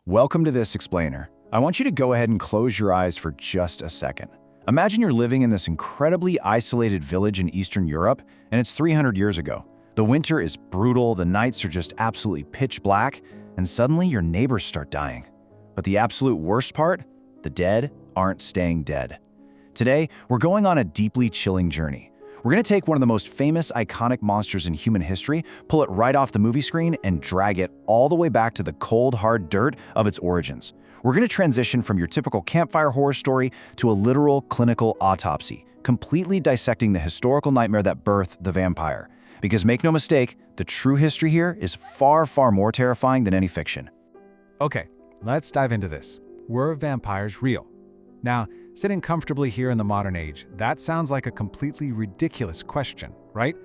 Welcome to this explainer. I want you to go ahead and close your eyes for just a second. Imagine you're living in this incredibly isolated village in Eastern Europe, and it's 300 years ago. The winter is brutal, the nights are just absolutely pitch black, and suddenly your neighbors start dying. But the absolute worst part? The dead aren't staying dead. Today, we're going on a deeply chilling journey. We're going to take one of the most famous, iconic monsters in human history, pull it right off the movie screen, and drag it all the way back to the cold, hard dirt of its origins. We're going to transition from your typical campfire horror story to a literal clinical autopsy, completely dissecting the historical nightmare that birthed the vampire. Because make no mistake, the true history here is far, far more terrifying than any fiction. Okay, let's dive into this. Were vampires real? Now, sitting comfortably here in the modern age, that sounds like a completely ridiculous question, right?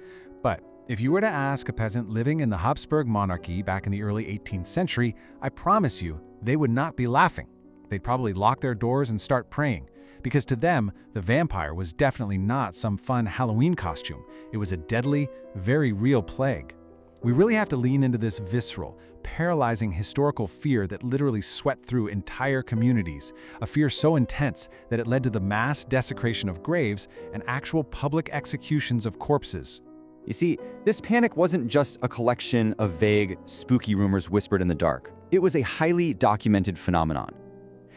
But if you were to ask a peasant living in the Habsburg monarchy back in the early 18th century, I promise you, they would not be laughing. They'd probably lock their doors and start praying, because to them, the vampire was definitely not some fun Halloween costume. It was a deadly, very real plague. We really have to lean into this visceral, paralyzing historical fear that literally swept through entire communities, a fear so intense that it led to the mass desecration of graves and actual public executions of corpses. You see, this panic wasn't just a collection of vague, spooky rumors whispered in the dark. It was a highly documented phenomenon.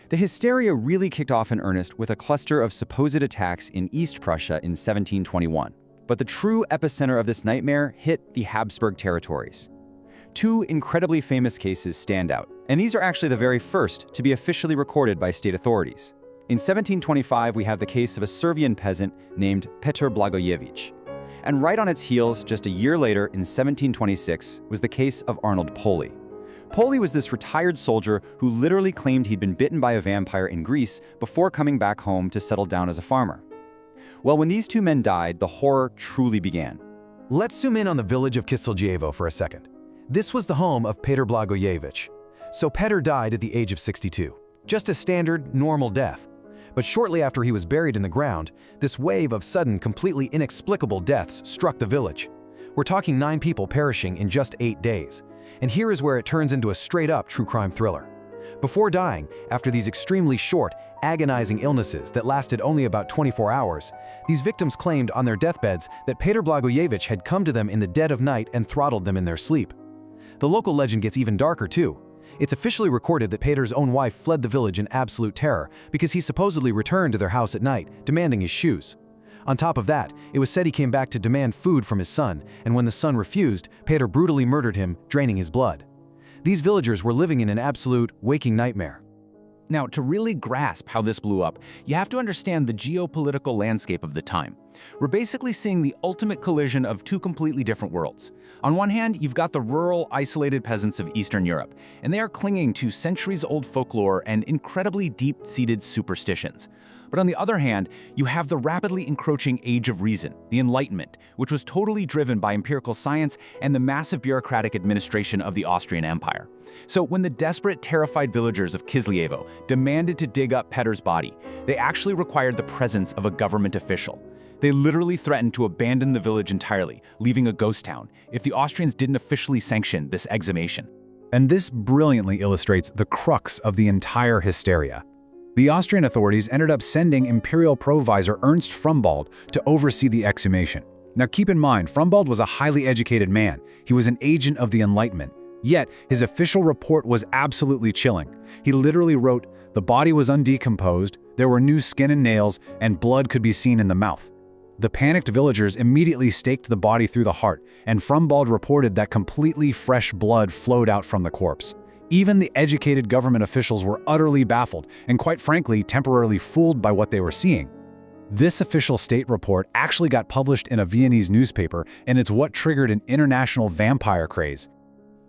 The hysteria really kicked off in earnest with a cluster of supposed attacks in East Prussia in 1721. But the true epicenter of this nightmare hit the Habsburg territories. Two incredibly famous cases stand out, and these are actually the very first to be officially recorded by state authorities. In 1725, we have the case of a Servian peasant named Petar Blagojevich. And right on its heels, just a year later, in 1726, was the case of Arnold Poli. Poli was this retired soldier who literally claimed he'd been bitten by a vampire in Greece before coming back home to settle down as a farmer. Well, when these two men died, the horror truly began. Let's zoom in on the village of Kisljevo for a second. This was the home of Petar Blagojevich. So Petar died at the age of 62. Just a standard, normal death. But shortly after he was buried in the ground, this wave of sudden, completely inexplicable deaths struck the village. We're talking 9 people perishing in just 8 days. And here is where it turns into a straight-up true crime thriller. Before dying, after these extremely short, agonizing illnesses that lasted only about 24 hours, these victims claimed on their deathbeds that Petar Blagojevich had come to them in the dead of night and throttled them in their sleep. The local legend gets even darker too. It's officially recorded that Petar's own wife fled the village in absolute terror because he supposedly returned to their house at night, demanding his shoes. On top of that, it was said he came back to demand food from his son, and when the son refused, Petar brutally murdered him, draining his blood. These villagers were living in an absolute waking nightmare. Now, to really grasp how this blew up, you have to understand the geopolitical landscape of the time. We're basically seeing the ultimate collision of two completely different worlds. On one hand, you've got the rural, isolated peasants of Eastern Europe, and they are clinging to centuries-old folklore and incredibly deep-seated superstitions. But on the other hand, you have the rapidly encroaching Age of Reason, the Enlightenment, which was totally driven by empirical science and the massive bureaucratic administration of the Austrian Empire. So when the desperate, terrified villagers of Kisljevo demanded to dig up Petar's body, they actually required the presence of a government official. They literally threatened to abandon the village entirely, leaving a ghost town, if the Austrians didn't officially sanction this exhumation. And this brilliantly illustrates the crux of the entire hysteria. The Austrian authorities ended up sending Imperial Provisor Ernst Frumbald to oversee the exhumation. Now keep in mind, Frumbald was a highly educated man. He was an agent of the Enlightenment. Yet, his official report was absolutely chilling. He literally wrote, "The body was undecomposed, there were new skin and nails, and blood could be seen in the mouth." The panicked villagers immediately staked the body through the heart, and Frumbald reported that completely fresh blood flowed out from the corpse. Even the educated government officials were utterly baffled and, quite frankly, temporarily fooled by what they were seeing. This official state report actually got published in a Viennese newspaper, and it's what triggered an international vampire craze.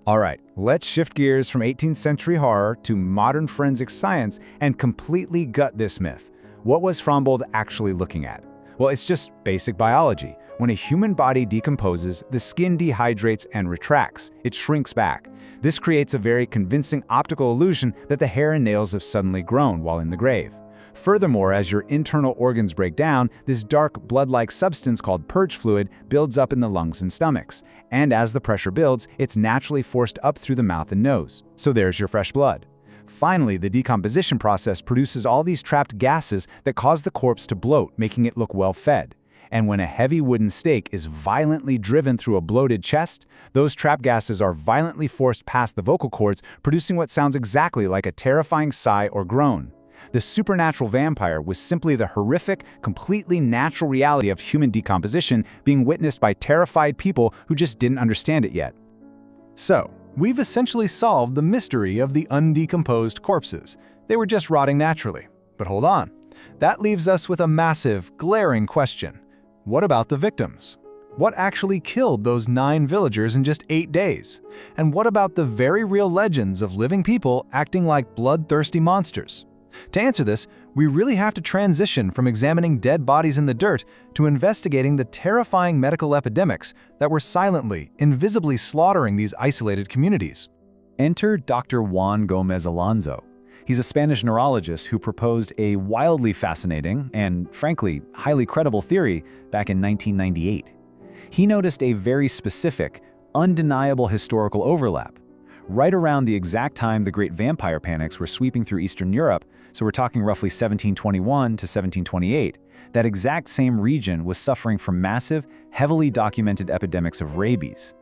All right, let's shift gears from 18th century horror to modern forensic science and completely gut this myth. What was Frumbald actually looking at? Well, it's just basic biology. When a human body decomposes, the skin dehydrates and retracts. It shrinks back. This creates a very convincing optical illusion that the hair and nails have suddenly grown while in the grave. Furthermore, as your internal organs break down, this dark, blood-like substance called purge fluid builds up in the lungs and stomachs. And as the pressure builds, it's naturally forced up through the mouth and nose. So there's your fresh blood. Finally, the decomposition process produces all these trapped gases that cause the corpse to bloat, making it look well-fed. And when a heavy wooden stake is violently driven through a bloated chest, those trapped gases are violently forced past the vocal cords, producing what sounds exactly like a terrifying sigh or groan. The supernatural vampire was simply the horrific, completely natural reality of human decomposition being witnessed by terrified people who just didn't understand it yet. So, we've essentially solved the mystery of the undecomposed corpses. They were just rotting naturally. But hold on. That leaves us with a massive, glaring question. What about the victims? What actually killed those 9 villagers in just 8 days? And what about the very real legends of living people acting like bloodthirsty monsters? To answer this, we really have to transition from examining dead bodies in the dirt to investigating the terrifying medical epidemics that were silently, invisibly slaughtering these isolated communities. Enter Dr. Juan Gomez Alonso. He's a Spanish neurologist who proposed a wildly fascinating and, frankly, highly credible theory back in 1998. He noticed a very specific, undeniable historical overlap. Right around the exact time the Great Vampire Panics were sweeping through Eastern Europe, so we're talking roughly 1721 to 1728, that exact same region was suffering from massive, heavily documented epidemics of rabies.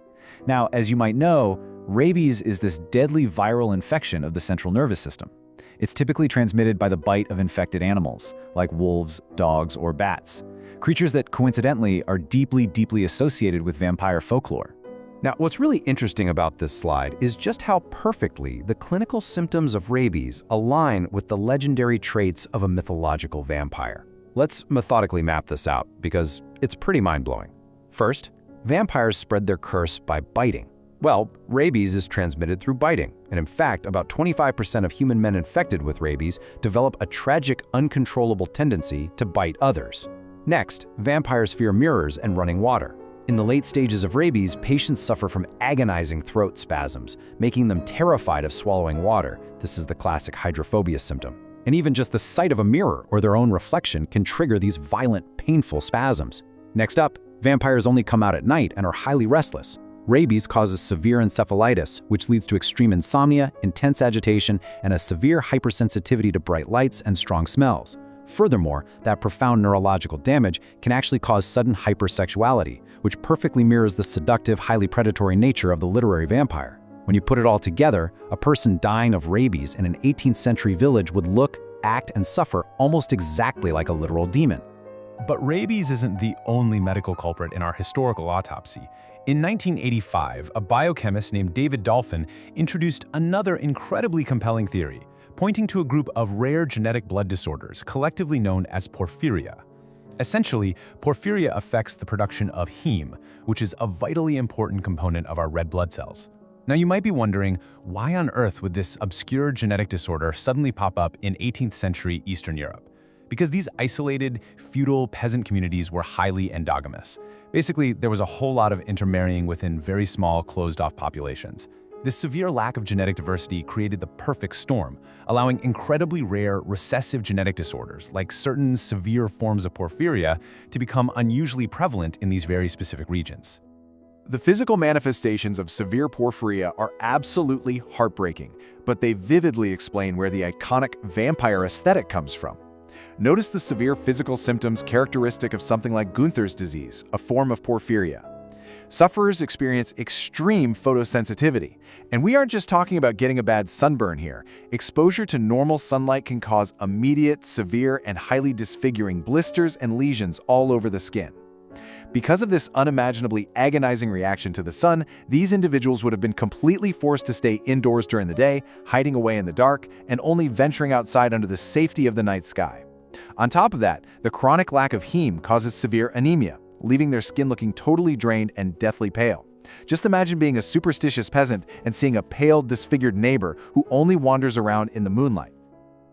Now, as you might know, rabies is this deadly viral infection of the central nervous system. It's typically transmitted by the bite of infected animals, like wolves, dogs, or bats, creatures that coincidentally are deeply, deeply associated with vampire folklore. Now, what's really interesting about this slide is just how perfectly the clinical symptoms of rabies align with the legendary traits of a mythological vampire. Let's methodically map this out, because it's pretty mind-blowing. First, vampires spread their curse by biting. Well, rabies is transmitted through biting, and in fact, about 25% of human men infected with rabies develop a tragic, uncontrollable tendency to bite others. Next, vampires fear mirrors and running water. In the late stages of rabies, patients suffer from agonizing throat spasms, making them terrified of swallowing water. This is the classic hydrophobia symptom. And even just the sight of a mirror or their own reflection can trigger these violent, painful spasms. Next up, vampires only come out at night and are highly restless. Rabies causes severe encephalitis, which leads to extreme insomnia, intense agitation, and a severe hypersensitivity to bright lights and strong smells. Furthermore, that profound neurological damage can actually cause sudden hypersexuality, which perfectly mirrors the seductive, highly predatory nature of the literary vampire. When you put it all together, a person dying of rabies in an 18th century village would look, act, and suffer almost exactly like a literal demon. But rabies isn't the only medical culprit in our historical autopsy. In 1985, a biochemist named David Dolphin introduced another incredibly compelling theory, pointing to a group of rare genetic blood disorders collectively known as porphyria. Essentially, porphyria affects the production of heme, which is a vitally important component of our red blood cells. Now you might be wondering, why on earth would this obscure genetic disorder suddenly pop up in 18th century Eastern Europe? Because these isolated, feudal peasant communities were highly endogamous. Basically, there was a whole lot of intermarrying within very small, closed-off populations. This severe lack of genetic diversity created the perfect storm, allowing incredibly rare recessive genetic disorders, like certain severe forms of porphyria, to become unusually prevalent in these very specific regions. The physical manifestations of severe porphyria are absolutely heartbreaking, but they vividly explain where the iconic vampire aesthetic comes from. Notice the severe physical symptoms characteristic of something like Gunther's disease, a form of porphyria. Sufferers experience extreme photosensitivity, and we aren't just talking about getting a bad sunburn here. Exposure to normal sunlight can cause immediate, severe, and highly disfiguring blisters and lesions all over the skin. Because of this unimaginably agonizing reaction to the sun, these individuals would have been completely forced to stay indoors during the day, hiding away in the dark, and only venturing outside under the safety of the night sky. On top of that, the chronic lack of heme causes severe anemia, leaving their skin looking totally drained and deathly pale. Just imagine being a superstitious peasant and seeing a pale, disfigured neighbor who only wanders around in the moonlight.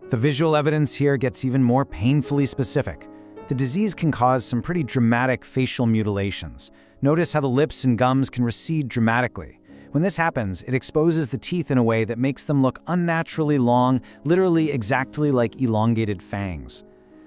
The visual evidence here gets even more painfully specific. The disease can cause some pretty dramatic facial mutilations. Notice how the lips and gums can recede dramatically. When this happens, it exposes the teeth in a way that makes them look unnaturally long, literally exactly like elongated fangs.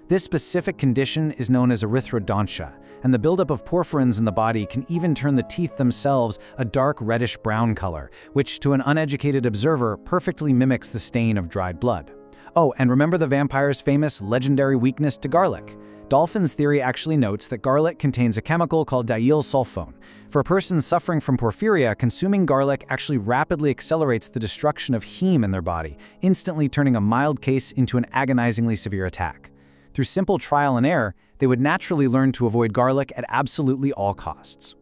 This specific condition is known as erythrodontia, and the buildup of porphyrins in the body can even turn the teeth themselves a dark reddish-brown color, which to an uneducated observer perfectly mimics the stain of dried blood. Oh, and remember the vampire's famous legendary weakness to garlic? Dolphin's theory actually notes that garlic contains a chemical called diel sulfone. For a person suffering from porphyria, consuming garlic actually rapidly accelerates the destruction of heme in their body, instantly turning a mild case into an agonizingly severe attack. Through simple trial and error, they would naturally learn to avoid garlic at absolutely all costs.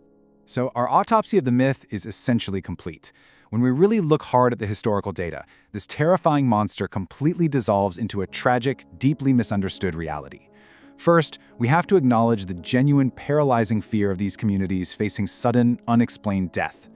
So our autopsy of the myth is essentially complete. When we really look hard at the historical data, this terrifying monster completely dissolves into a tragic, deeply misunderstood reality. First, we have to acknowledge the genuine paralyzing fear of these communities facing sudden, unexplained death.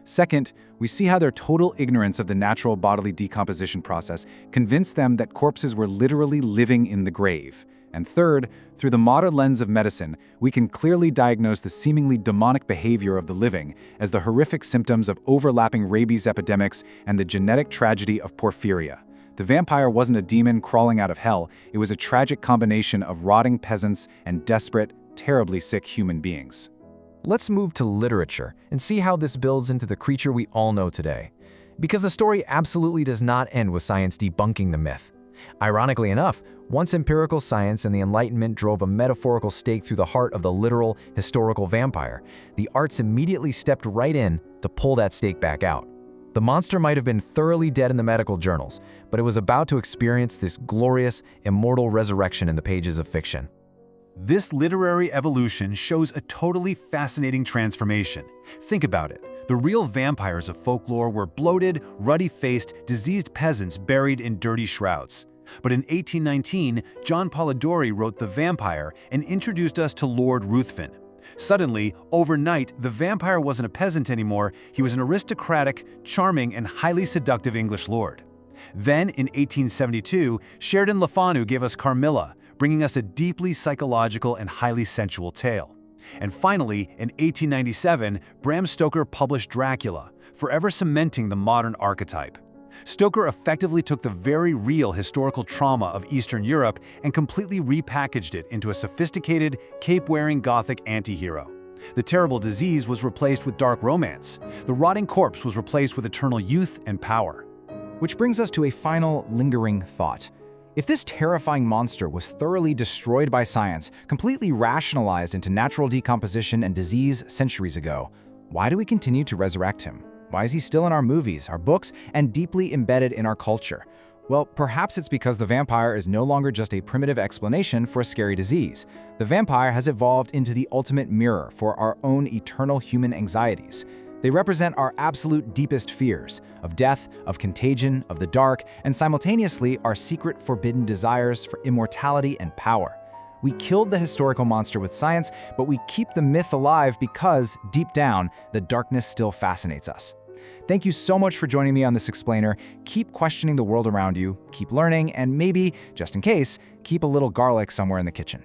Second, we see how their total ignorance of the natural bodily decomposition process convinced them that corpses were literally living in the grave. And third, through the modern lens of medicine, we can clearly diagnose the seemingly demonic behavior of the living as the horrific symptoms of overlapping rabies epidemics and the genetic tragedy of porphyria. The vampire wasn't a demon crawling out of hell, it was a tragic combination of rotting peasants and desperate, terribly sick human beings. Let's move to literature and see how this builds into the creature we all know today. Because the story absolutely does not end with science debunking the myth. Ironically enough, once empirical science and the Enlightenment drove a metaphorical stake through the heart of the literal, historical vampire, the arts immediately stepped right in to pull that stake back out. The monster might have been thoroughly dead in the medical journals, but it was about to experience this glorious, immortal resurrection in the pages of fiction. This literary evolution shows a totally fascinating transformation. Think about it. The real vampires of folklore were bloated, ruddy-faced, diseased peasants buried in dirty shrouds. But in 1819, John Polidori wrote The Vampire and introduced us to Lord Ruthven. Suddenly, overnight, the vampire wasn't a peasant anymore, he was an aristocratic, charming, and highly seductive English lord. Then, in 1872, Sheridan Le Fanu gave us Carmilla, bringing us a deeply psychological and highly sensual tale. And finally, in 1897, Bram Stoker published Dracula, forever cementing the modern archetype. Stoker effectively took the very real historical trauma of Eastern Europe and completely repackaged it into a sophisticated, cape-wearing Gothic anti-hero. The terrible disease was replaced with dark romance. The rotting corpse was replaced with eternal youth and power. Which brings us to a final, lingering thought. If this terrifying monster was thoroughly destroyed by science, completely rationalized into natural decomposition and disease centuries ago, why do we continue to resurrect him? Why is he still in our movies, our books, and deeply embedded in our culture? Well, perhaps it's because the vampire is no longer just a primitive explanation for a scary disease. The vampire has evolved into the ultimate mirror for our own eternal human anxieties. They represent our absolute deepest fears of death, of contagion, of the dark, and simultaneously our secret forbidden desires for immortality and power. We killed the historical monster with science, but we keep the myth alive because, deep down, the darkness still fascinates us. Thank you so much for joining me on this explainer. Keep questioning the world around you, keep learning, and maybe, just in case, keep a little garlic somewhere in the kitchen.